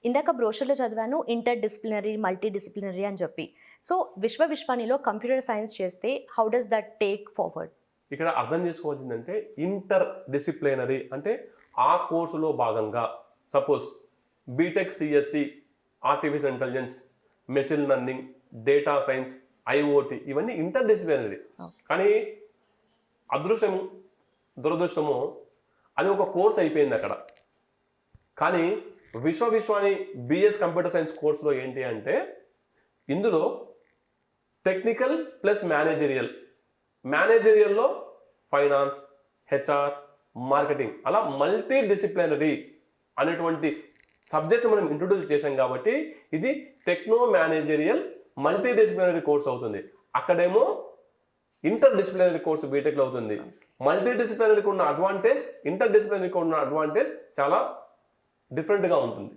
ఇందాక బ్రోషర్‌లో చదివాను inter disciplinary, multi disciplinary అని చెప్పి. సో, విశ్వవిష్వానిలో కంప్యూటర్ సైన్స్ చేస్తే how does that take forward? ఇక్కడ అర్థం చేసుకోవాల్సిందంటే ఇంటర్ డిసిప్లినరీ అంటే ఆ కోర్సులో భాగంగా suppose BTech CSC, artificial intelligence, machine learning, data science, IoT ఇవన్నీ ఇంటర్ డిసిప్లినరీ. ఓకే. కానీ అదృష్టము దురదృష్టము అది ఒక కోర్స్ అయిపోయింది అక్కడ. కానీ విశ్వాని బిఎస్ కంప్యూటర్ సైన్స్ కోర్సులో ఏంటి అంటే ఇందులో టెక్నికల్ ప్లస్ మేనేజరియల్లో ఫైనాన్స్, హెచ్ఆర్, మార్కెటింగ్ అలా మల్టీ డిసిప్లినరీ అనేటువంటి సబ్జెక్ట్స్ మనం ఇంట్రొడ్యూస్ చేసాం కాబట్టి ఇది techno managerial multi disciplinary course అవుతుంది. అక్కడేమో ఇంటర్ డిసిప్లినరీ కోర్సు బీటెక్లో అవుతుంది. మల్టీ డిసిప్లినరీకి ఉన్న అడ్వాంటేజ్ ఇంటర్ డిసిప్లినరీకి ఉన్న అడ్వాంటేజ్ చాలా డిఫరెంట్గా ఉంటుంది.